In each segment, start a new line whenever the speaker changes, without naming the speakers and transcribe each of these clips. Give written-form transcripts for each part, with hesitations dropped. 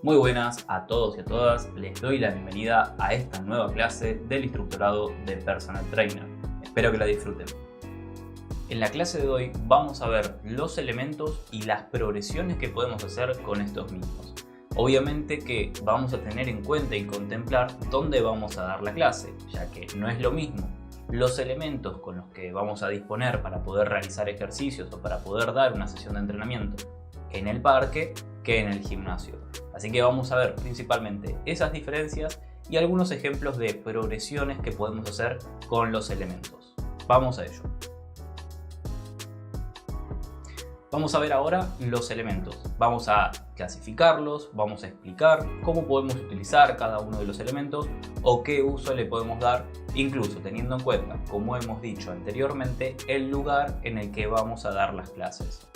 Muy buenas a todos y a todas, les doy la bienvenida a esta nueva clase del instructorado de Personal Trainer. Espero que la disfruten. En la clase de hoy vamos a ver los elementos y las progresiones que podemos hacer con estos mismos. Obviamente que vamos a tener en cuenta y contemplar dónde vamos a dar la clase, ya que no es lo mismo los elementos con los que vamos a disponer para poder realizar ejercicios o para poder dar una sesión de entrenamiento en el parque que en el gimnasio. Así que vamos a ver principalmente esas diferencias y algunos ejemplos de progresiones que podemos hacer con los elementos. Vamos a ello. Vamos a ver ahora los elementos. Vamos a clasificarlos, vamos a explicar cómo podemos utilizar cada uno de los elementos o qué uso le podemos dar, incluso teniendo en cuenta, como hemos dicho anteriormente, el lugar en el que vamos a dar las clases.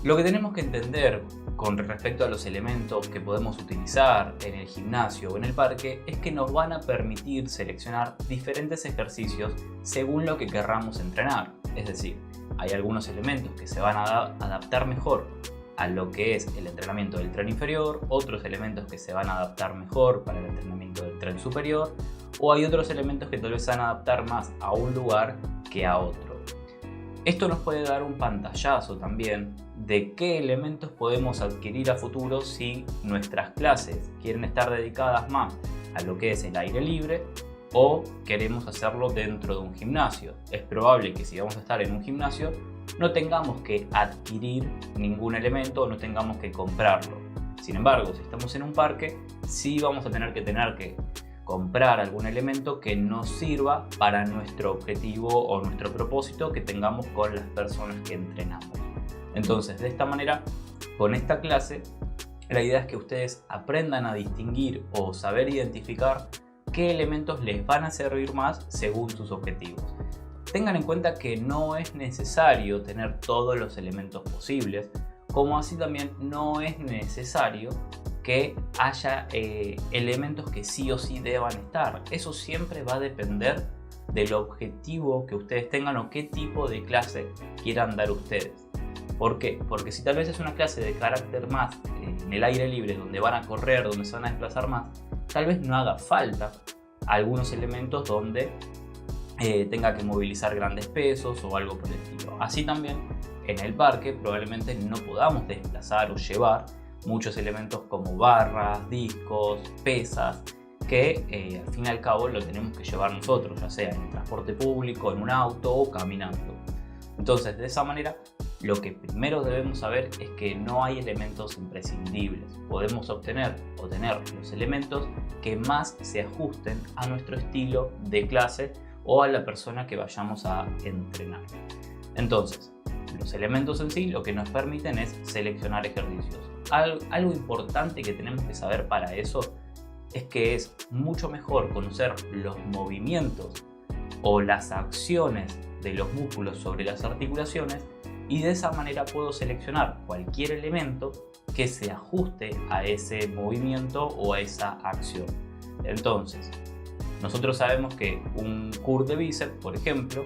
Lo que tenemos que entender con respecto a los elementos que podemos utilizar en el gimnasio o en el parque es que nos van a permitir seleccionar diferentes ejercicios según lo que querramos entrenar. Es decir, hay algunos elementos que se van a adaptar mejor a lo que es el entrenamiento del tren inferior, otros elementos que se van a adaptar mejor para el entrenamiento del tren superior, o hay otros elementos que tal vez se van a adaptar más a un lugar que a otro. Esto nos puede dar un pantallazo también de qué elementos podemos adquirir a futuro si nuestras clases quieren estar dedicadas más a lo que es el aire libre o queremos hacerlo dentro de un gimnasio. Es probable que si vamos a estar en un gimnasio no tengamos que adquirir ningún elemento o no tengamos que comprarlo. Sin embargo, si estamos en un parque, sí vamos a tener que comprar algún elemento que nos sirva para nuestro objetivo o nuestro propósito que tengamos con las personas que entrenamos. Entonces, de esta manera, con esta clase, la idea es que ustedes aprendan a distinguir o saber identificar qué elementos les van a servir más según sus objetivos. Tengan en cuenta que no es necesario tener todos los elementos posibles, como así también no es necesario que haya elementos que sí o sí deban estar. Eso siempre va a depender del objetivo que ustedes tengan o qué tipo de clase quieran dar ustedes. ¿Por qué? Porque si tal vez es una clase de carácter más en el aire libre, donde van a correr, donde se van a desplazar más, tal vez no haga falta algunos elementos donde tenga que movilizar grandes pesos o algo por el estilo. Así también en el parque probablemente no podamos desplazar o llevar muchos elementos como barras, discos, pesas, que al fin y al cabo lo tenemos que llevar nosotros, ya sea en el transporte público, en un auto o caminando. Entonces, de esa manera, lo que primero debemos saber es que no hay elementos imprescindibles. Podemos obtener o tener los elementos que más se ajusten a nuestro estilo de clase o a la persona que vayamos a entrenar. Entonces, los elementos en sí lo que nos permiten es seleccionar ejercicios. Algo importante que tenemos que saber para eso es que es mucho mejor conocer los movimientos o las acciones de los músculos sobre las articulaciones, y de esa manera puedo seleccionar cualquier elemento que se ajuste a ese movimiento o a esa acción. Entonces, nosotros sabemos que un curl de bíceps, por ejemplo,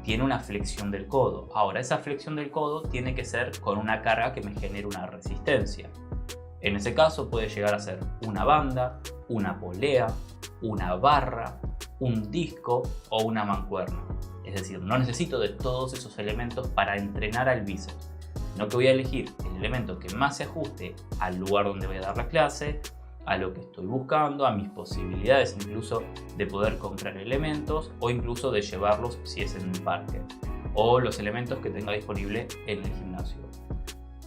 tiene una flexión del codo. Ahora, esa flexión del codo tiene que ser con una carga que me genere una resistencia. En ese caso puede llegar a ser una banda, una polea, una barra, un disco o una mancuerna. Es decir, no necesito de todos esos elementos para entrenar al bíceps, sino que voy a elegir el elemento que más se ajuste al lugar donde voy a dar la clase, a lo que estoy buscando, a mis posibilidades incluso de poder comprar elementos o incluso de llevarlos si es en un parque, o los elementos que tenga disponible en el gimnasio.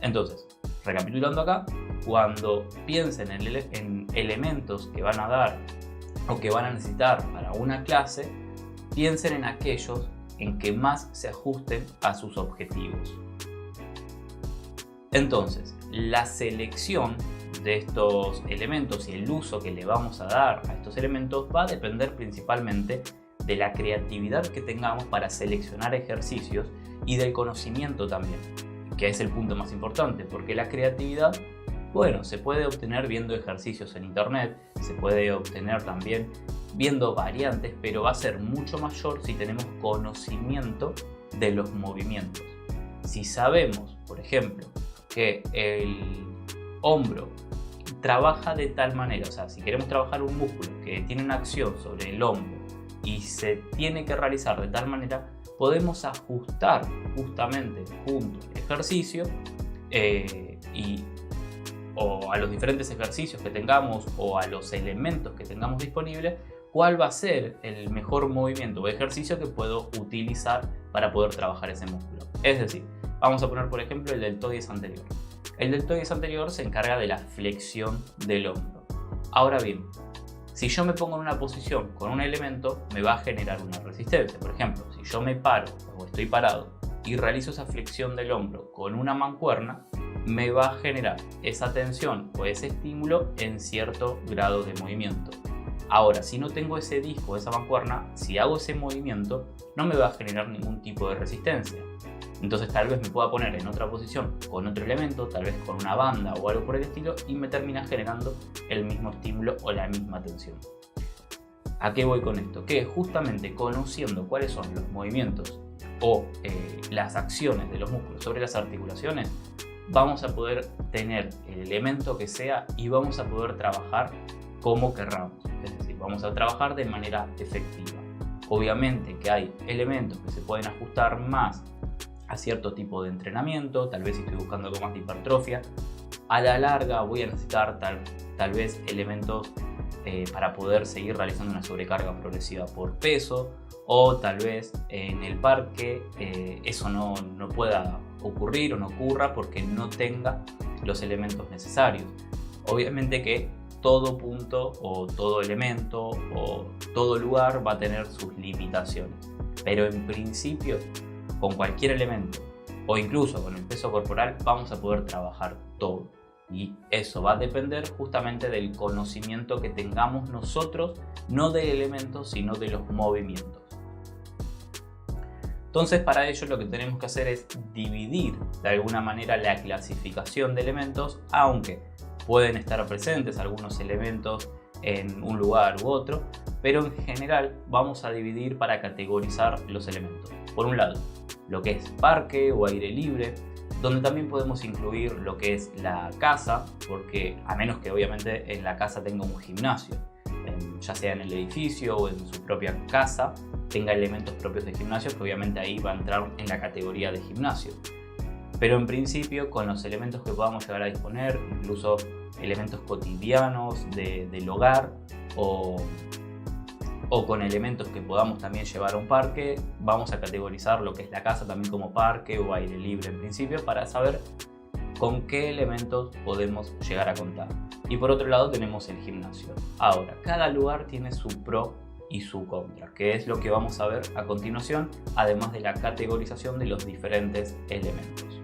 Entonces, recapitulando acá, cuando piensen en elementos que van a dar o que van a necesitar para una clase, piensen en aquellos en que más se ajusten a sus objetivos. Entonces, la selección de estos elementos y el uso que le vamos a dar a estos elementos va a depender principalmente de la creatividad que tengamos para seleccionar ejercicios y del conocimiento también, que es el punto más importante, porque la creatividad, bueno, se puede obtener viendo ejercicios en internet, se puede obtener también viendo variantes, pero va a ser mucho mayor si tenemos conocimiento de los movimientos. Si sabemos, por ejemplo, que el hombro trabaja de tal manera, o sea, si queremos trabajar un músculo que tiene una acción sobre el hombro y se tiene que realizar de tal manera, podemos ajustar justamente junto al ejercicio o a los diferentes ejercicios que tengamos o a los elementos que tengamos disponibles, cuál va a ser el mejor movimiento o ejercicio que puedo utilizar para poder trabajar ese músculo. Es decir, vamos a poner por ejemplo el deltoides anterior. El deltoides anterior se encarga de la flexión del hombro. Ahora bien, si yo me pongo en una posición con un elemento, me va a generar una resistencia. Por ejemplo, si yo me paro o estoy parado y realizo esa flexión del hombro con una mancuerna, me va a generar esa tensión o ese estímulo en cierto grado de movimiento. Ahora, si no tengo ese disco, esa mancuerna, si hago ese movimiento, no me va a generar ningún tipo de resistencia. Entonces tal vez me pueda poner en otra posición con otro elemento, tal vez con una banda o algo por el estilo, y me termina generando el mismo estímulo o la misma tensión. ¿A qué voy con esto? Que justamente conociendo cuáles son los movimientos o las acciones de los músculos sobre las articulaciones, vamos a poder tener el elemento que sea y vamos a poder trabajar como querramos. Es decir, vamos a trabajar de manera efectiva. Obviamente que hay elementos que se pueden ajustar más a cierto tipo de entrenamiento, tal vez si estoy buscando algo más de hipertrofia. A la larga voy a necesitar tal vez elementos para poder seguir realizando una sobrecarga progresiva por peso, o tal vez en el parque eso no pueda ocurrir o no ocurra porque no tenga los elementos necesarios. Obviamente que todo punto o todo elemento o todo lugar va a tener sus limitaciones, pero en principio con cualquier elemento o incluso con el peso corporal vamos a poder trabajar todo, y eso va a depender justamente del conocimiento que tengamos nosotros, no del elemento sino de los movimientos. Entonces para ello lo que tenemos que hacer es dividir de alguna manera la clasificación de elementos, aunque pueden estar presentes algunos elementos en un lugar u otro, pero en general vamos a dividir para categorizar los elementos. Por un lado, lo que es parque o aire libre, donde también podemos incluir lo que es la casa, porque a menos que obviamente en la casa tenga un gimnasio, ya sea en el edificio o en su propia casa, tenga elementos propios de gimnasio, que obviamente ahí va a entrar en la categoría de gimnasio. Pero en principio con los elementos que podamos llegar a disponer, incluso elementos cotidianos del hogar o con elementos que podamos también llevar a un parque, vamos a categorizar lo que es la casa también como parque o aire libre en principio, para saber con qué elementos podemos llegar a contar. Y por otro lado tenemos el gimnasio. Ahora, cada lugar tiene su pro y su contra, que es lo que vamos a ver a continuación, además de la categorización de los diferentes elementos.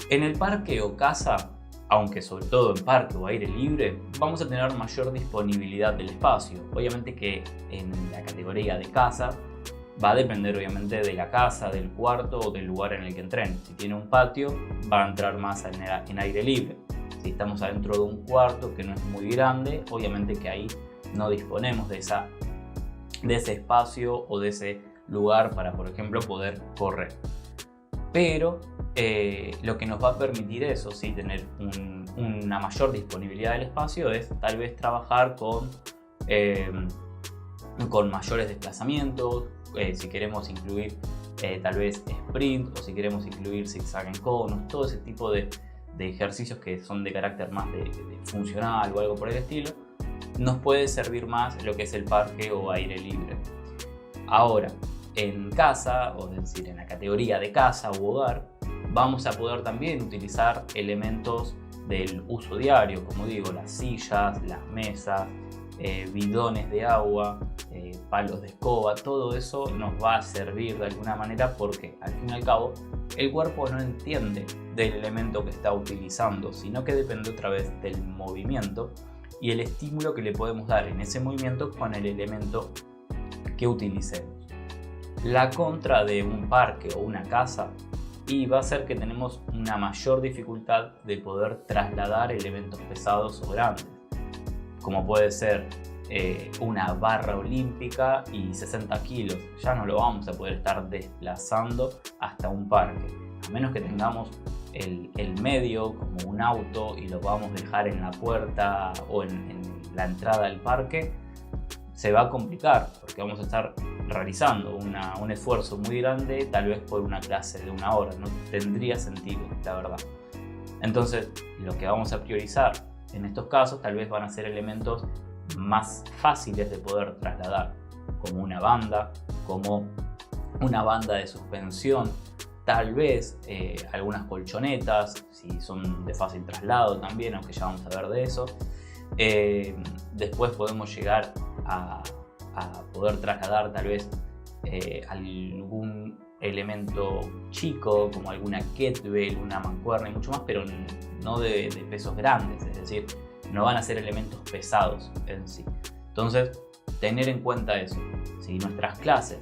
En el parque o casa, aunque sobre todo en parque o aire libre, vamos a tener mayor disponibilidad del espacio. Obviamente que en la categoría de casa va a depender obviamente de la casa, del cuarto o del lugar en el que entren. Si tiene un patio, va a entrar más en aire libre. Si estamos adentro de un cuarto que no es muy grande, obviamente que ahí no disponemos de ese espacio o de ese lugar para, por ejemplo, poder correr. Pero lo que nos va a permitir eso, sí, tener una mayor disponibilidad del espacio, es tal vez trabajar con mayores desplazamientos, si queremos incluir tal vez sprint, o si queremos incluir zigzag en conos, todo ese tipo de ejercicios que son de carácter más de funcional o algo por el estilo, nos puede servir más lo que es el parque o aire libre. Ahora, en casa, o es decir, en la categoría de casa u hogar, vamos a poder también utilizar elementos del uso diario, como digo, las sillas, las mesas, bidones de agua, palos de escoba. Todo eso nos va a servir de alguna manera porque al fin y al cabo el cuerpo no entiende del elemento que está utilizando, sino que depende otra vez del movimiento y el estímulo que le podemos dar en ese movimiento con el elemento que utilicemos. La contra de un parque o una casa y va a ser que tenemos una mayor dificultad de poder trasladar elementos pesados o grandes, como puede ser una barra olímpica y 60 kilos. Ya no lo vamos a poder estar desplazando hasta un parque, a menos que tengamos el medio como un auto y lo vamos a dejar en la puerta o en la entrada del parque, se va a complicar porque vamos a estar realizando un esfuerzo muy grande, tal vez por una clase de 1 hora. No tendría sentido, la verdad. Entonces, lo que vamos a priorizar en estos casos tal vez van a ser elementos más fáciles de poder trasladar, como una banda de suspensión, tal vez algunas colchonetas, si son de fácil traslado también, aunque ya vamos a ver de eso. Después podemos llegar a poder trasladar tal vez algún elemento chico, como alguna kettlebell, una mancuerna y mucho más, pero no de pesos grandes, es decir, no van a ser elementos pesados en sí. Entonces, tener en cuenta eso. Si nuestras clases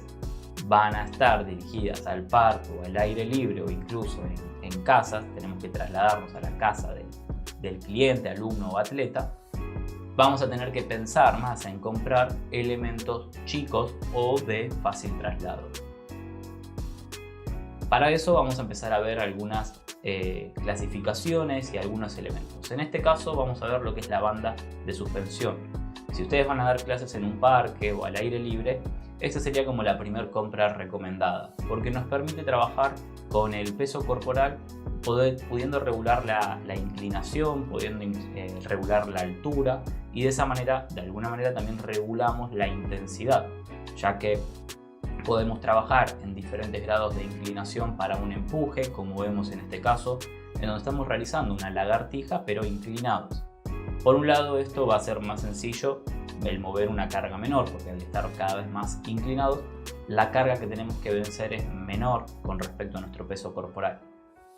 van a estar dirigidas al parque o al aire libre o incluso en casas, tenemos que trasladarnos a la casa del cliente, alumno o atleta, vamos a tener que pensar más en comprar elementos chicos o de fácil traslado. Para eso vamos a empezar a ver algunas clasificaciones y algunos elementos. En este caso vamos a ver lo que es la banda de suspensión. Si ustedes van a dar clases en un parque o al aire libre, esta sería como la primera compra recomendada, porque nos permite trabajar con el peso corporal, pudiendo regular la inclinación, pudiendo regular la altura, y de esa manera, de alguna manera, también regulamos la intensidad, ya que podemos trabajar en diferentes grados de inclinación para un empuje, como vemos en este caso, en donde estamos realizando una lagartija pero inclinados. Por un lado, esto va a ser más sencillo el mover una carga menor, porque al estar cada vez más inclinados, la carga que tenemos que vencer es menor con respecto a nuestro peso corporal.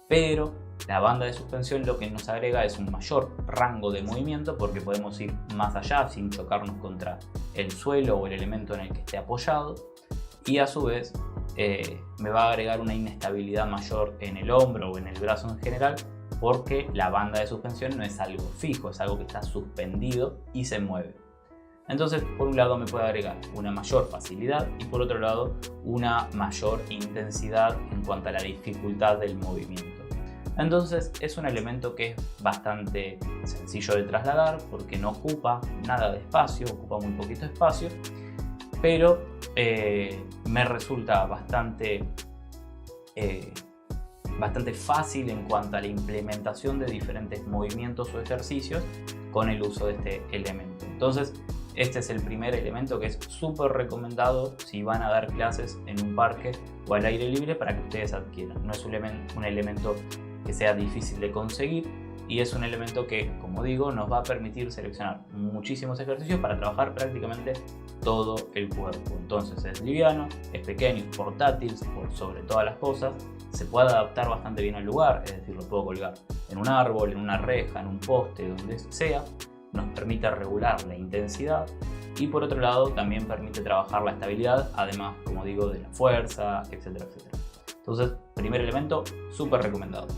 Pero la banda de suspensión lo que nos agrega es un mayor rango de movimiento, porque podemos ir más allá sin chocarnos contra el suelo o el elemento en el que esté apoyado, y a su vez me va a agregar una inestabilidad mayor en el hombro o en el brazo en general, porque la banda de suspensión no es algo fijo, es algo que está suspendido y se mueve. Entonces, por un lado me puede agregar una mayor facilidad y por otro lado una mayor intensidad en cuanto a la dificultad del movimiento. Entonces es un elemento que es bastante sencillo de trasladar porque no ocupa nada de espacio, ocupa muy poquito espacio, pero me resulta bastante fácil en cuanto a la implementación de diferentes movimientos o ejercicios con el uso de este elemento. Entonces, este es el primer elemento que es súper recomendado si van a dar clases en un parque o al aire libre para que ustedes adquieran. No es un elemento que sea difícil de conseguir y es un elemento que, como digo, nos va a permitir seleccionar muchísimos ejercicios para trabajar prácticamente todo el cuerpo. Entonces es liviano, es pequeño, es portátil por sobre todas las cosas, se puede adaptar bastante bien al lugar, es decir, lo puedo colgar en un árbol, en una reja, en un poste, donde sea. Nos permite regular la intensidad y por otro lado también permite trabajar la estabilidad, además, como digo, de la fuerza, etcétera, etcétera. Entonces, primer elemento, súper recomendado.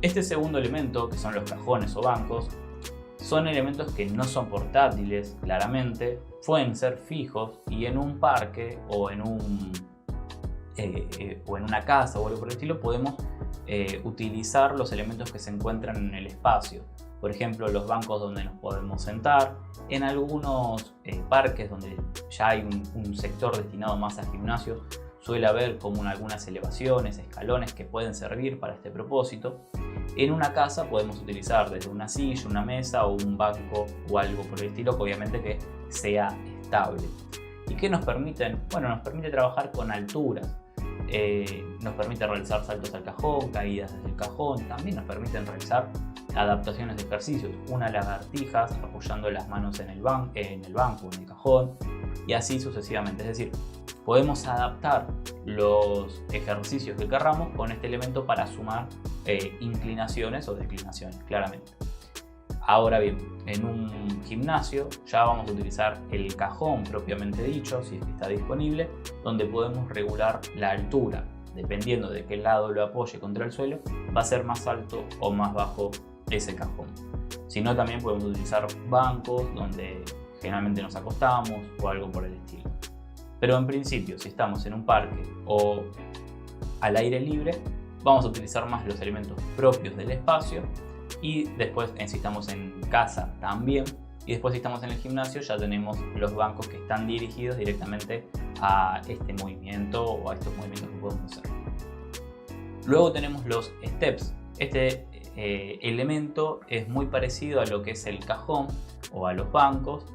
Este segundo elemento, que son los cajones o bancos, son elementos que no son portátiles, claramente, pueden ser fijos y en un parque o en una casa o algo por el estilo podemos utilizar los elementos que se encuentran en el espacio. Por ejemplo, los bancos donde nos podemos sentar. En algunos parques donde ya hay un sector destinado más al gimnasio, suele haber como algunas elevaciones, escalones que pueden servir para este propósito. En una casa podemos utilizar desde una silla, una mesa o un banco o algo por el estilo, que obviamente que sea estable. ¿Y qué nos permiten? Bueno, nos permite trabajar con alturas. Nos permite realizar saltos al cajón, caídas desde el cajón, también nos permiten realizar adaptaciones de ejercicios, una lagartijas apoyando las manos en el banco, en el cajón y así sucesivamente. Es decir, podemos adaptar los ejercicios que querramos con este elemento para sumar inclinaciones o declinaciones, claramente. Ahora bien, en un gimnasio ya vamos a utilizar el cajón propiamente dicho, si es que está disponible, donde podemos regular la altura. Dependiendo de qué lado lo apoye contra el suelo, va a ser más alto o más bajo ese cajón. Si no, también podemos utilizar bancos donde generalmente nos acostamos o algo por el estilo. Pero en principio, si estamos en un parque o al aire libre, vamos a utilizar más los elementos propios del espacio, y después si estamos en casa también, y después si estamos en el gimnasio ya tenemos los bancos que están dirigidos directamente a este movimiento o a estos movimientos que podemos hacer. Luego tenemos los steps. Este elemento es muy parecido a lo que es el cajón o a los bancos,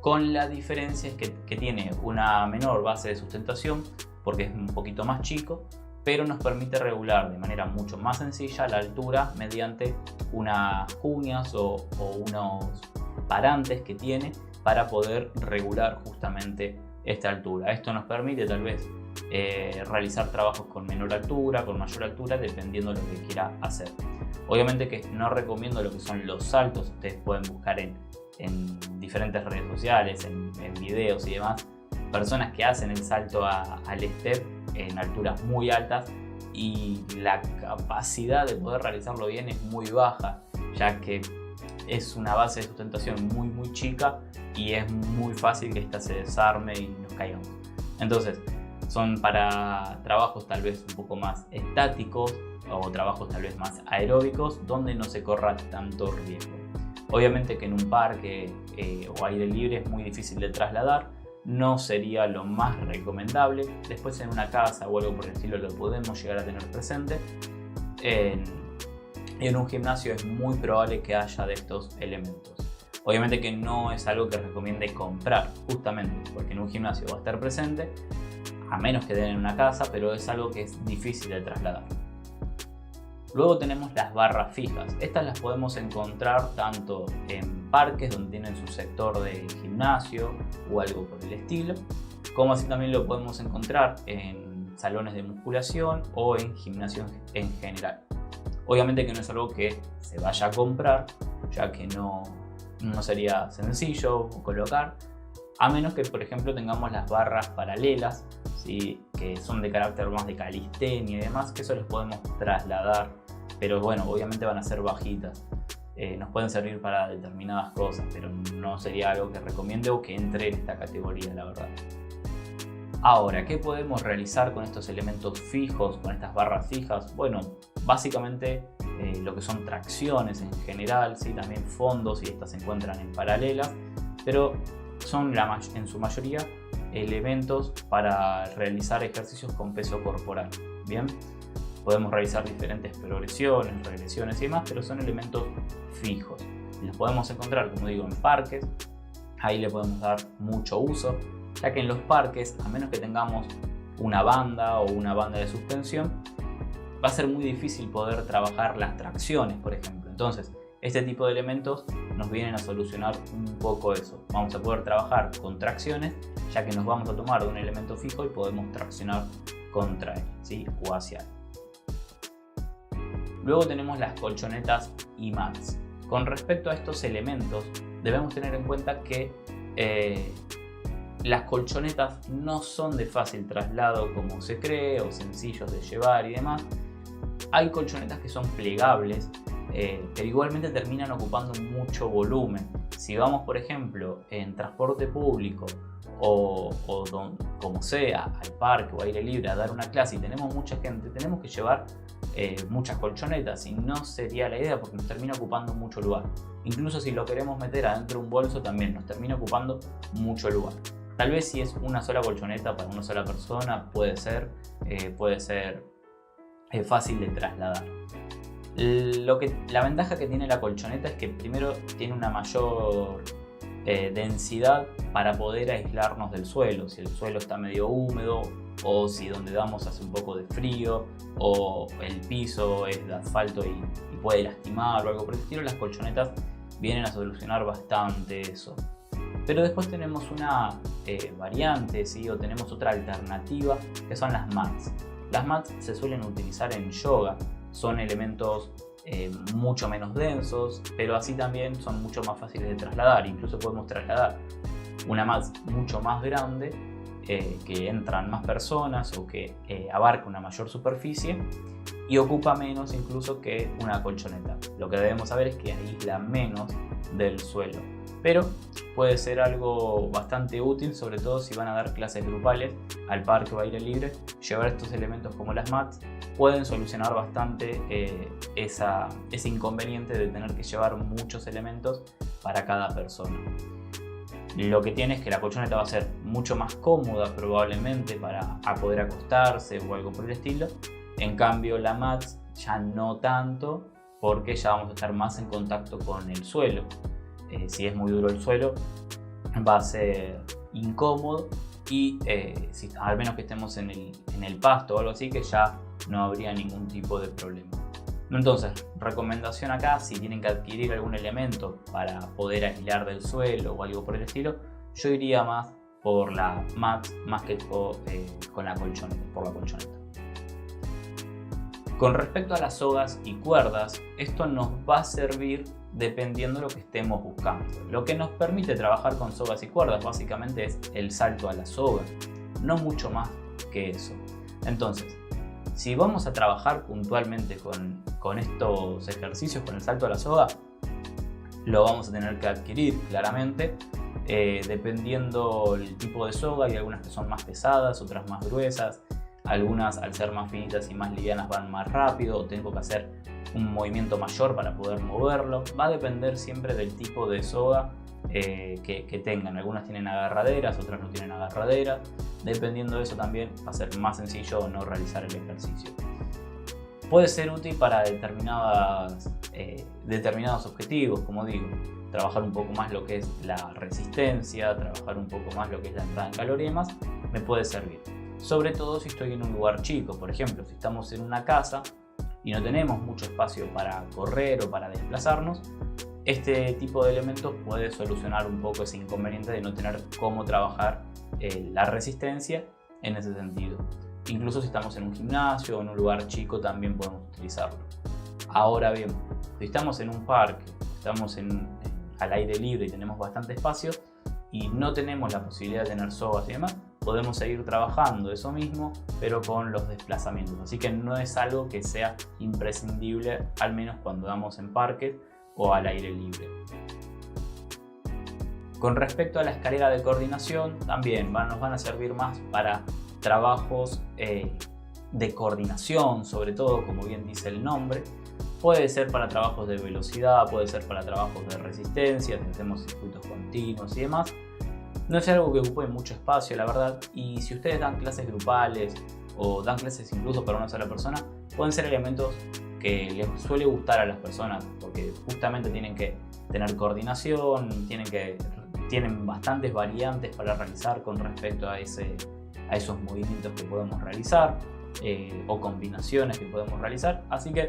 con la diferencia es que tiene una menor base de sustentación porque es un poquito más chico, pero nos permite regular de manera mucho más sencilla la altura mediante unas cuñas o unos parantes que tiene para poder regular justamente esta altura. Esto nos permite tal vez realizar trabajos con menor altura, con mayor altura, dependiendo de lo que quiera hacer. Obviamente que no recomiendo lo que son los saltos. Ustedes pueden buscar en diferentes redes sociales, en videos y demás, personas que hacen el salto al step en alturas muy altas, y la capacidad de poder realizarlo bien es muy baja, ya que es una base de sustentación muy chica y es muy fácil que esta se desarme y nos caigamos. Entonces son para trabajos tal vez un poco más estáticos o trabajos tal vez más aeróbicos, donde no se corra tanto riesgo. Obviamente que en un parque o aire libre es muy difícil de trasladar, no sería lo más recomendable. Después en una casa o algo por el estilo lo podemos llegar a tener presente. En un gimnasio es muy probable que haya de estos elementos. Obviamente que no es algo que recomiende comprar, justamente porque en un gimnasio va a estar presente, a menos que den en una casa, pero es algo que es difícil de trasladar. Luego tenemos las barras fijas. Estas las podemos encontrar tanto en parques donde tienen su sector de gimnasio o algo por el estilo, como así también lo podemos encontrar en salones de musculación o en gimnasios en general. Obviamente que no es algo que se vaya a comprar, ya que no sería sencillo colocar, a menos que por ejemplo tengamos las barras paralelas, ¿sí? Que son de carácter más de calistenia y demás, que eso los podemos trasladar, pero bueno, obviamente van a ser bajitas. Nos pueden servir para determinadas cosas, pero no sería algo que recomiende o que entre en esta categoría, la verdad. Ahora, ¿qué podemos realizar con estos elementos fijos, con estas barras fijas? Bueno, básicamente lo que son tracciones en general, ¿sí? También fondos, y estas se encuentran en paralelas, pero son en su mayoría elementos para realizar ejercicios con peso corporal. Bien, podemos realizar diferentes progresiones, regresiones y demás, pero son elementos fijos. Los podemos encontrar, como digo, en parques. Ahí le podemos dar mucho uso, ya que en los parques, a menos que tengamos una banda o una banda de suspensión, va a ser muy difícil poder trabajar las tracciones, por ejemplo. Entonces, este tipo de elementos nos vienen a solucionar un poco eso. Vamos a poder trabajar con tracciones, ya que nos vamos a tomar de un elemento fijo y podemos traccionar contra él, ¿sí? O hacia él. Luego tenemos las colchonetas y mats. Con respecto a estos elementos, debemos tener en cuenta que las colchonetas no son de fácil traslado como se cree, o sencillos de llevar y demás. Hay colchonetas que son plegables, pero igualmente terminan ocupando mucho volumen. Si vamos, por ejemplo, en transporte público o como sea, al parque o aire libre a dar una clase y tenemos mucha gente, tenemos que llevar muchas colchonetas, y no sería la idea porque nos termina ocupando mucho lugar. Incluso si lo queremos meter adentro de un bolso, también nos termina ocupando mucho lugar. Tal vez si es una sola colchoneta para una sola persona, puede ser fácil de trasladar. La ventaja que tiene la colchoneta es que primero tiene una mayor densidad para poder aislarnos del suelo. Si el suelo está medio húmedo, o si donde damos hace un poco de frío, o el piso es de asfalto y puede lastimar o algo por el estilo, las colchonetas vienen a solucionar bastante eso. Pero después tenemos una variante, ¿sí? O tenemos otra alternativa, que son las mats. Las mats se suelen utilizar en yoga, son elementos mucho menos densos, pero así también son mucho más fáciles de trasladar. Incluso podemos trasladar una mat mucho más grande, que entran más personas o que abarca una mayor superficie y ocupa menos incluso que una colchoneta. Lo que debemos saber es que aísla menos del suelo. pero puede ser algo bastante útil, sobre todo si van a dar clases grupales al parque o aire libre. Llevar estos elementos como las mats pueden solucionar bastante ese inconveniente de tener que llevar muchos elementos para cada persona. Lo que tiene es que la colchoneta va a ser mucho más cómoda probablemente para poder acostarse o algo por el estilo. En cambio la mats ya no tanto, porque ya vamos a estar más en contacto con el suelo. Si es muy duro el suelo va a ser incómodo y al menos que estemos en el pasto o algo así, que ya no habría ningún tipo de problema. Entonces, recomendación acá, si tienen que adquirir algún elemento para poder aislar del suelo o algo por el estilo, yo iría más por la mat más que con la colchoneta, por la colchoneta. Con respecto a las sogas y cuerdas, esto nos va a servir dependiendo de lo que estemos buscando. Lo que nos permite trabajar con sogas y cuerdas básicamente es el salto a la soga, no mucho más que eso. Entonces, si vamos a trabajar puntualmente con estos ejercicios, con el salto a la soga, lo vamos a tener que adquirir claramente, dependiendo el tipo de soga. Hay algunas que son más pesadas, otras más gruesas. Algunas, al ser más finitas y más livianas, van más rápido o tengo que hacer un movimiento mayor para poder moverlo. Va a depender siempre del tipo de soga que tengan. Algunas tienen agarraderas, otras no tienen agarraderas. Dependiendo de eso también va a ser más sencillo o no realizar el ejercicio. Puede ser útil para determinados objetivos, como digo. Trabajar un poco más lo que es la resistencia, trabajar un poco más lo que es la entrada en calor y demás, me puede servir. Sobre todo si estoy en un lugar chico, por ejemplo, si estamos en una casa y no tenemos mucho espacio para correr o para desplazarnos, este tipo de elementos puede solucionar un poco ese inconveniente de no tener cómo trabajar la resistencia en ese sentido. Incluso si estamos en un gimnasio o en un lugar chico también podemos utilizarlo. Ahora bien, si estamos en un parque, estamos al aire libre y tenemos bastante espacio y no tenemos la posibilidad de tener sogas y demás, podemos seguir trabajando eso mismo, pero con los desplazamientos. Así que no es algo que sea imprescindible, al menos cuando damos en parques o al aire libre. Con respecto a la escalera de coordinación, también nos van a servir más para trabajos de coordinación, sobre todo, como bien dice el nombre. Puede ser para trabajos de velocidad, puede ser para trabajos de resistencia, si hacemos circuitos continuos y demás. No es algo que ocupe mucho espacio, la verdad, y si ustedes dan clases grupales o dan clases incluso para una sola persona, pueden ser elementos que les suele gustar a las personas, porque justamente tienen que tener coordinación, tienen bastantes variantes para realizar con respecto a esos movimientos que podemos realizar o combinaciones que podemos realizar. Así que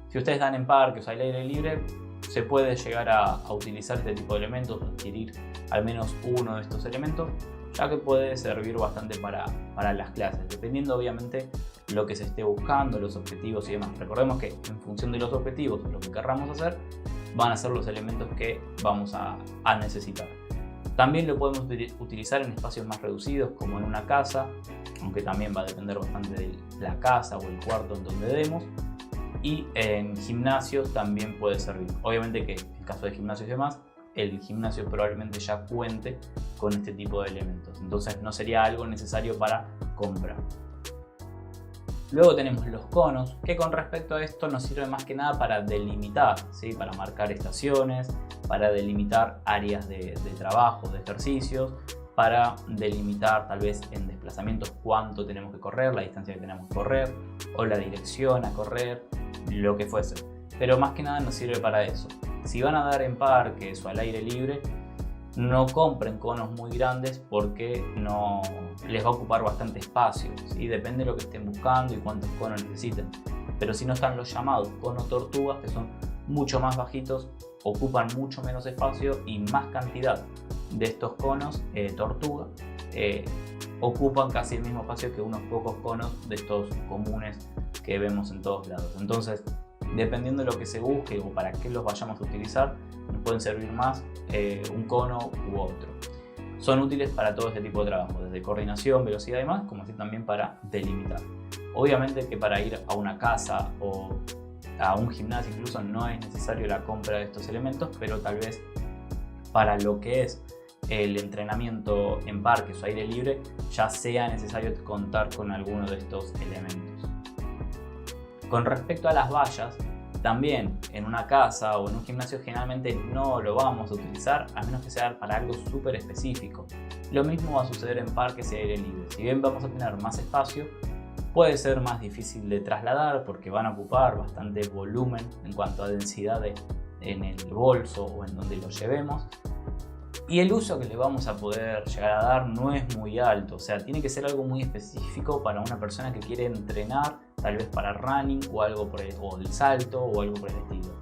si ustedes dan en parques o al aire libre, se puede llegar a utilizar este tipo de elementos, adquirir al menos uno de estos elementos, ya que puede servir bastante para las clases, dependiendo obviamente lo que se esté buscando, los objetivos y demás. Recordemos que en función de los objetivos o lo que querramos hacer, van a ser los elementos que vamos a necesitar. También lo podemos utilizar en espacios más reducidos, como en una casa, aunque también va a depender bastante de la casa o el cuarto en donde demos. Y en gimnasios también puede servir. Obviamente que en caso de gimnasios y demás, el gimnasio probablemente ya cuente con este tipo de elementos. Entonces no sería algo necesario para comprar. Luego tenemos los conos, que con respecto a esto nos sirve más que nada para delimitar, ¿sí? Para marcar estaciones, para delimitar áreas de trabajo, de ejercicios, para delimitar tal vez en desplazamientos cuánto tenemos que correr, la distancia que tenemos que correr o la dirección a correr, lo que fuese. Pero más que nada nos sirve para eso. Si van a dar en parques o al aire libre, no compren conos muy grandes porque no les va a ocupar bastante espacio, ¿sí? Depende de lo que estén buscando y cuántos conos necesiten. Pero si no están los llamados conos tortugas, que son mucho más bajitos, ocupan mucho menos espacio y más cantidad de estos conos tortuga ocupan casi el mismo espacio que unos pocos conos de estos comunes que vemos en todos lados. Entonces, dependiendo de lo que se busque o para qué los vayamos a utilizar, nos pueden servir más un cono u otro. Son útiles para todo este tipo de trabajo, desde coordinación, velocidad y demás, como así también para delimitar. Obviamente que para ir a una casa o a un gimnasio incluso no es necesario la compra de estos elementos, pero tal vez para lo que es el entrenamiento en parques o aire libre ya sea necesario contar con alguno de estos elementos. Con respecto a las vallas, también en una casa o en un gimnasio generalmente no lo vamos a utilizar a menos que sea para algo súper específico. Lo mismo va a suceder en parques y aire libre. Si bien vamos a tener más espacio, puede ser más difícil de trasladar porque van a ocupar bastante volumen en cuanto a densidad en el bolso o en donde lo llevemos. Y el uso que le vamos a poder llegar a dar no es muy alto, o sea, tiene que ser algo muy específico para una persona que quiere entrenar, tal vez para running o algo o el salto o algo por el estilo.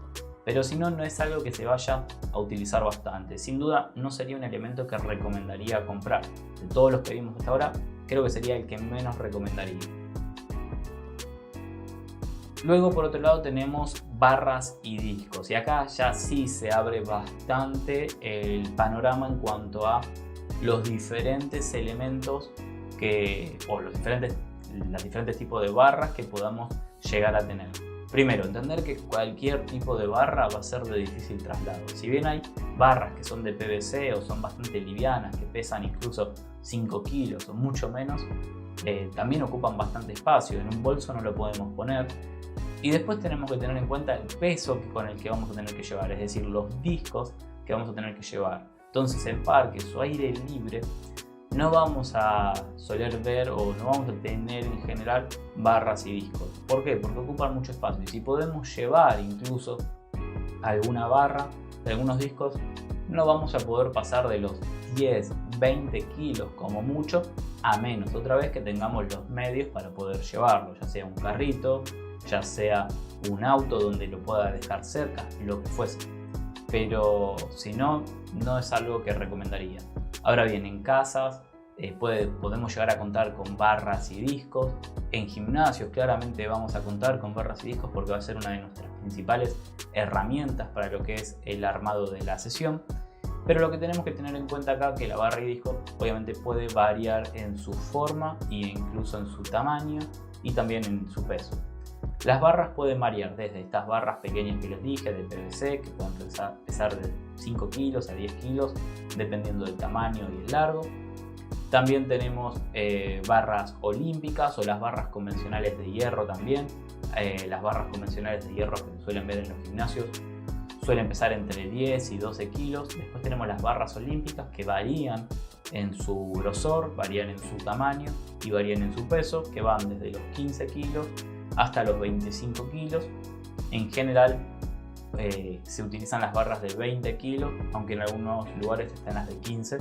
Pero si no, no es algo que se vaya a utilizar bastante. Sin duda, no sería un elemento que recomendaría comprar. De todos los que vimos hasta ahora, creo que sería el que menos recomendaría. Luego, por otro lado, tenemos barras y discos. Y acá ya sí se abre bastante el panorama en cuanto a los diferentes elementos los diferentes tipos de barras que podamos llegar a tener. Primero, entender que cualquier tipo de barra va a ser de difícil traslado. Si bien hay barras que son de PVC o son bastante livianas, que pesan incluso 5 kilos o mucho menos, también ocupan bastante espacio. En un bolso no lo podemos poner. Y después tenemos que tener en cuenta el peso con el que vamos a tener que llevar, es decir, los discos que vamos a tener que llevar. Entonces, en parques o aire libre no vamos a soler ver o no vamos a tener en general barras y discos. ¿Por qué? Porque ocupan mucho espacio. Y si podemos llevar incluso alguna barra, algunos discos, no vamos a poder pasar de los 10, 20 kilos como mucho, a menos otra vez que tengamos los medios para poder llevarlo, ya sea un carrito, ya sea un auto donde lo pueda dejar cerca, lo que fuese. Pero si no, no es algo que recomendaría. Ahora bien, en casas podemos llegar a contar con barras y discos. En gimnasios claramente vamos a contar con barras y discos porque va a ser una de nuestras principales herramientas para lo que es el armado de la sesión. Pero lo que tenemos que tener en cuenta acá es que la barra y disco obviamente puede variar en su forma e incluso en su tamaño y también en su peso. Las barras pueden variar desde estas barras pequeñas que les dije de PVC, que pueden pesar de 5 kilos a 10 kilos dependiendo del tamaño y el largo. También tenemos barras olímpicas o las barras convencionales de hierro también. Las barras convencionales de hierro que se suelen ver en los gimnasios suelen pesar entre 10 y 12 kilos. Después tenemos las barras olímpicas que varían en su grosor, varían en su tamaño y varían en su peso, que van desde los 15 kilos hasta los 25 kilos. En general se utilizan las barras de 20 kilos, aunque en algunos lugares están las de 15.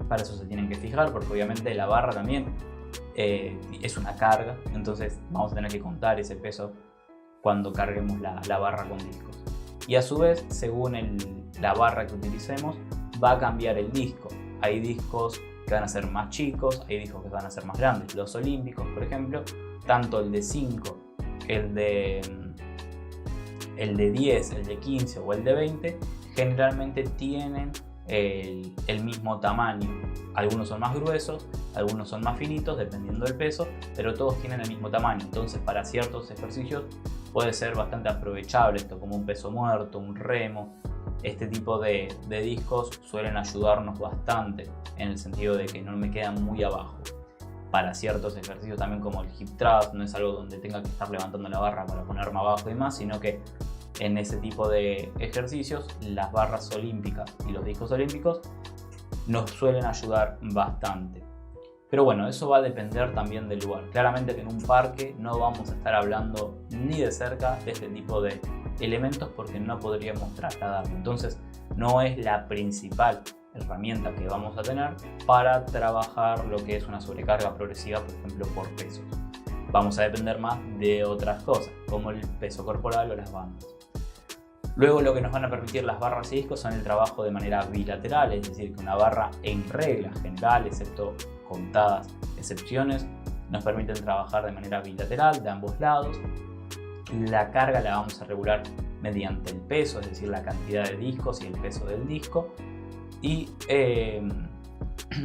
Para eso se tienen que fijar, porque obviamente la barra también es una carga, entonces vamos a tener que contar ese peso cuando carguemos la barra con discos. Y a su vez, según la barra que utilicemos, va a cambiar el disco. Hay discos que van a ser más chicos, hay discos que van a ser más grandes. Los olímpicos, por ejemplo, tanto el de 5, el de 10, el de 15 o el de 20, generalmente tienen el mismo tamaño. Algunos son más gruesos, algunos son más finitos, dependiendo del peso, pero todos tienen el mismo tamaño. Entonces, para ciertos ejercicios puede ser bastante aprovechable esto, como un peso muerto, un remo. Este tipo de discos suelen ayudarnos bastante en el sentido de que no me quedan muy abajo. Para ciertos ejercicios también como el hip thrust, no es algo donde tenga que estar levantando la barra para ponerme abajo y más, sino que en ese tipo de ejercicios las barras olímpicas y los discos olímpicos nos suelen ayudar bastante. Pero bueno, eso va a depender también del lugar. Claramente que en un parque no vamos a estar hablando ni de cerca de este tipo de elementos porque no podríamos trasladarlo. Entonces no es la principal herramienta que vamos a tener para trabajar lo que es una sobrecarga progresiva, por ejemplo, por pesos. Vamos a depender más de otras cosas, como el peso corporal o las bandas. Luego lo que nos van a permitir las barras y discos son el trabajo de manera bilateral, es decir, que una barra en regla general, excepto contadas excepciones, nos permiten trabajar de manera bilateral de ambos lados. La carga la vamos a regular mediante el peso, es decir, la cantidad de discos y el peso del disco. Y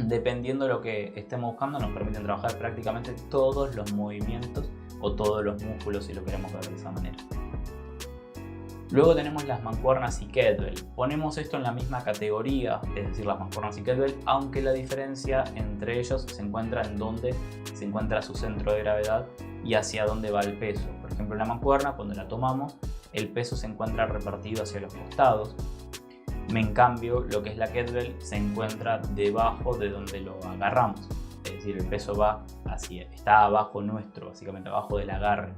dependiendo de lo que estemos buscando, nos permiten trabajar prácticamente todos los movimientos o todos los músculos, si lo queremos ver de esa manera. Luego tenemos las mancuernas y kettlebell. Ponemos esto en la misma categoría, es decir, las mancuernas y kettlebell, aunque la diferencia entre ellos se encuentra en dónde se encuentra su centro de gravedad y hacia dónde va el peso. Por ejemplo, en la mancuerna, cuando la tomamos, el peso se encuentra repartido hacia los costados. En cambio, lo que es la kettlebell se encuentra debajo de donde lo agarramos. Es decir, el peso está abajo nuestro, básicamente abajo del agarre.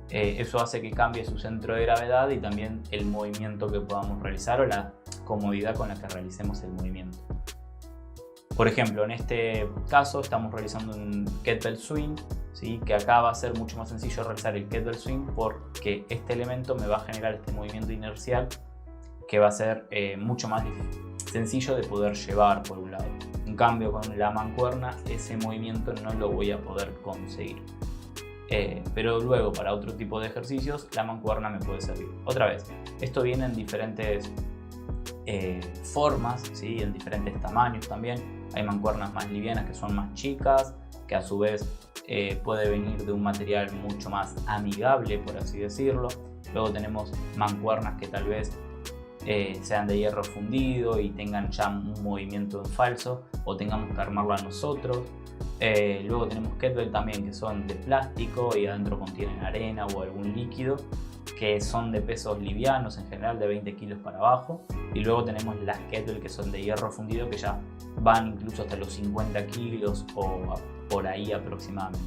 Eso hace que cambie su centro de gravedad y también el movimiento que podamos realizar o la comodidad con la que realicemos el movimiento. Por ejemplo, en este caso estamos realizando un kettlebell swing, ¿sí? Que acá va a ser mucho más sencillo realizar el kettlebell swing porque este elemento me va a generar este movimiento inercial que va a ser mucho más sencillo de poder llevar por un lado. En cambio, con la mancuerna ese movimiento no lo voy a poder conseguir. Pero luego para otro tipo de ejercicios la mancuerna me puede servir. Otra vez, esto viene en diferentes formas, ¿sí? En diferentes tamaños también. Hay mancuernas más livianas que son más chicas, que a su vez puede venir de un material mucho más amigable, por así decirlo. Luego tenemos mancuernas que tal vez sean de hierro fundido y tengan ya un movimiento en falso o tengamos que armarlo a nosotros. Luego tenemos kettlebell también que son de plástico y adentro contienen arena o algún líquido, que son de pesos livianos, en general de 20 kilos para abajo. Y luego tenemos las kettlebell que son de hierro fundido, que ya van incluso hasta los 50 kilos o por ahí aproximadamente.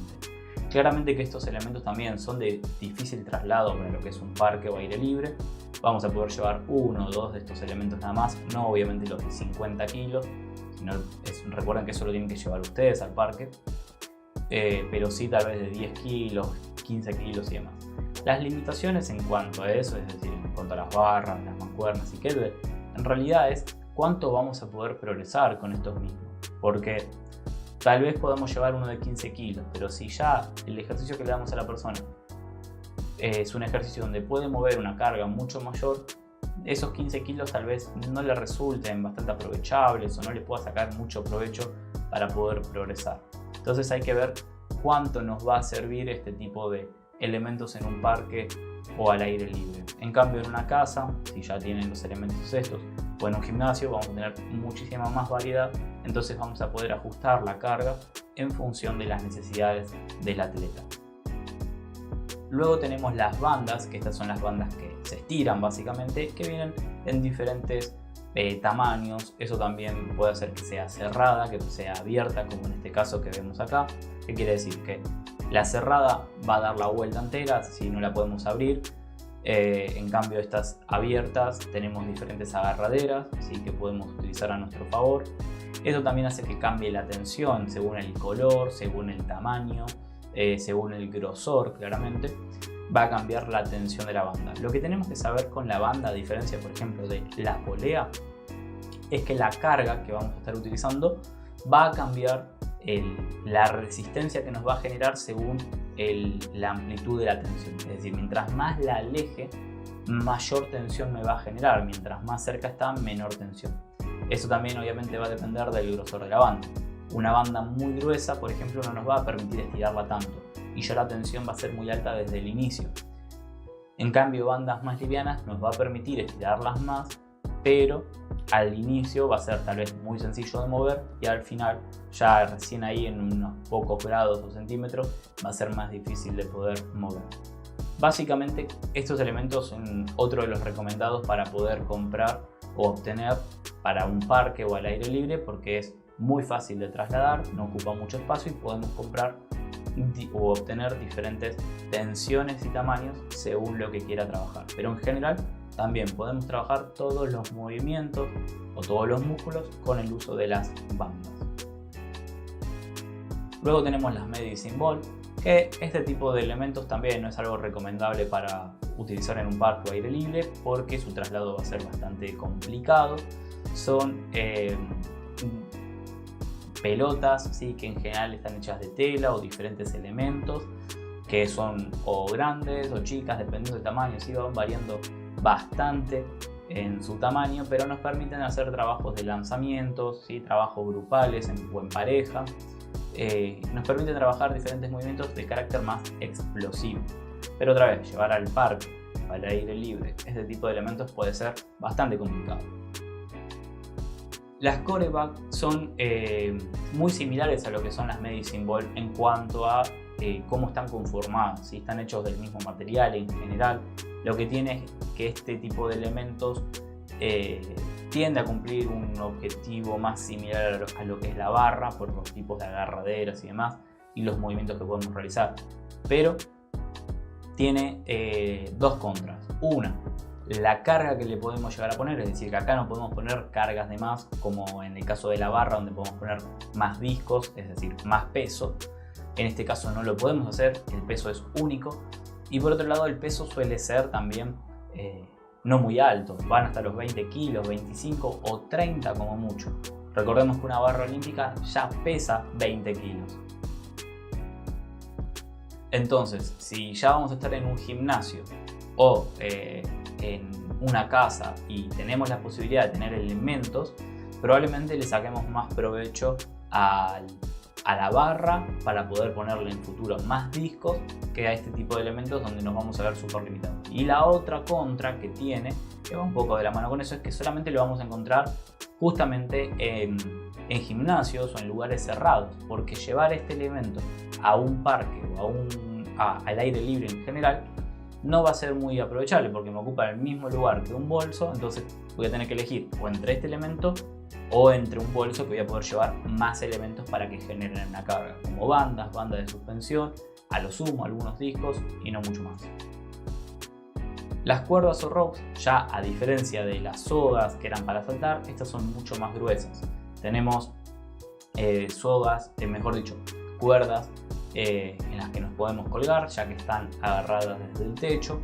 Claramente que estos elementos también son de difícil traslado para lo que es un parque o aire libre. Vamos a poder llevar uno o dos de estos elementos nada más, no obviamente los de 50 kilos. Recuerden que eso lo tienen que llevar ustedes al parque, pero sí tal vez de 10 kilos, 15 kilos y demás. Las limitaciones en cuanto a eso, es decir, en cuanto a las barras, las mancuernas y kettlebell, en realidad es cuánto vamos a poder progresar con estos mismos, porque tal vez podamos llevar uno de 15 kilos, pero si ya el ejercicio que le damos a la persona es un ejercicio donde puede mover una carga mucho mayor, esos 15 kilos tal vez no le resulten bastante aprovechables o no le pueda sacar mucho provecho para poder progresar. Entonces hay que ver cuánto nos va a servir este tipo de elementos en un parque o al aire libre. En cambio, en una casa, si ya tienen los elementos estos, o en un gimnasio vamos a tener muchísima más variedad, entonces vamos a poder ajustar la carga en función de las necesidades del atleta. Luego tenemos las bandas, que estas son las bandas que se estiran básicamente, que vienen en diferentes tamaños. Eso también puede hacer que sea cerrada, que sea abierta, como en este caso que vemos acá. ¿Qué quiere decir? Que la cerrada va a dar la vuelta entera, si no la podemos abrir. En cambio, estas abiertas tenemos diferentes agarraderas, ¿sí? Que podemos utilizar a nuestro favor. Eso también hace que cambie la tensión según el color, según el tamaño, según el grosor, claramente va a cambiar la tensión de la banda. Lo que tenemos que saber con la banda, a diferencia por ejemplo de la polea, es que la carga que vamos a estar utilizando va a cambiar la resistencia que nos va a generar según la amplitud de la tensión. Es decir, mientras más la aleje, mayor tensión me va a generar, mientras más cerca está, menor tensión. Eso también obviamente va a depender del grosor de la banda. Una banda muy gruesa, por ejemplo, no nos va a permitir estirarla tanto y ya la tensión va a ser muy alta desde el inicio. En cambio, bandas más livianas nos va a permitir estirarlas más, pero al inicio va a ser tal vez muy sencillo de mover y al final, ya recién ahí en unos pocos grados o centímetros, va a ser más difícil de poder mover. Básicamente, estos elementos son otro de los recomendados para poder comprar o obtener para un parque o al aire libre, porque es muy fácil de trasladar, no ocupa mucho espacio y podemos comprar o obtener diferentes tensiones y tamaños según lo que quiera trabajar. Pero en general también podemos trabajar todos los movimientos o todos los músculos con el uso de las bandas. Luego tenemos las medicine ball, que este tipo de elementos también no es algo recomendable para utilizar en un parque o aire libre porque su traslado va a ser bastante complicado. Son pelotas, ¿sí? Que en general están hechas de tela o diferentes elementos que son o grandes o chicas dependiendo del tamaño, ¿sí? Van variando bastante en su tamaño, pero nos permiten hacer trabajos de lanzamientos, ¿sí? Trabajos grupales o en pareja. Nos permiten trabajar diferentes movimientos de carácter más explosivo. Pero otra vez, llevar al parque al aire libre este tipo de elementos puede ser bastante complicado. Las core bag son muy similares a lo que son las medicine ball en cuanto a cómo están conformadas, si están hechos del mismo material en general. Lo que tiene es que este tipo de elementos tiende a cumplir un objetivo más similar a lo que es la barra por los tipos de agarraderas y demás y los movimientos que podemos realizar, pero tiene dos contras. Una, la carga que le podemos llegar a poner, es decir, que acá no podemos poner cargas de más como en el caso de la barra, donde podemos poner más discos, es decir, más peso. En este caso no lo podemos hacer, el peso es único. Y por otro lado, el peso suele ser también no muy alto, van hasta los 20 kilos, 25 o 30 como mucho. Recordemos que una barra olímpica ya pesa 20 kilos. Entonces, si ya vamos a estar en un gimnasio o en una casa y tenemos la posibilidad de tener elementos, probablemente le saquemos más provecho a la barra para poder ponerle en futuro más discos que a este tipo de elementos donde nos vamos a ver súper limitados. Y la otra contra que tiene, que va un poco de la mano con eso, es que solamente lo vamos a encontrar justamente en gimnasios o en lugares cerrados, porque llevar este elemento a un parque o al aire libre en general no va a ser muy aprovechable porque me ocupa el mismo lugar que un bolso. Entonces voy a tener que elegir o entre este elemento o entre un bolso que voy a poder llevar más elementos para que generen una carga, como bandas de suspensión, a lo sumo algunos discos y no mucho más. Las cuerdas o ropes, ya a diferencia de las sogas que eran para saltar, estas son mucho más gruesas. Tenemos cuerdas en las que nos podemos colgar, ya que están agarradas desde el techo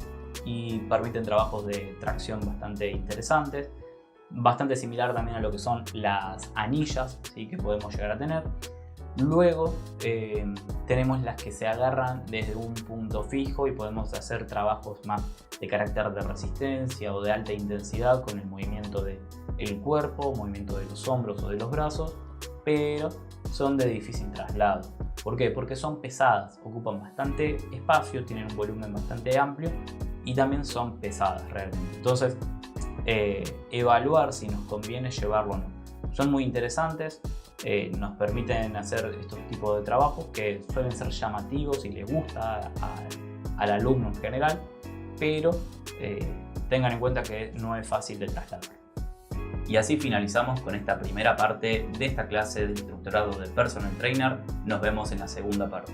y permiten trabajos de tracción bastante interesantes. Bastante similar también a lo que son las anillas, ¿sí?, que podemos llegar a tener. Luego tenemos las que se agarran desde un punto fijo y podemos hacer trabajos más de carácter de resistencia o de alta intensidad con el movimiento del cuerpo, movimiento de los hombros o de los brazos, pero son de difícil traslado. ¿Por qué? Porque son pesadas, ocupan bastante espacio, tienen un volumen bastante amplio y también son pesadas realmente. Entonces, evaluar si nos conviene llevarlo o no. Son muy interesantes, nos permiten hacer estos tipos de trabajos que suelen ser llamativos y les gusta al alumno en general, pero tengan en cuenta que no es fácil de trasladar. Y así finalizamos con esta primera parte de esta clase de instructorado de Personal Trainer. Nos vemos en la segunda parte.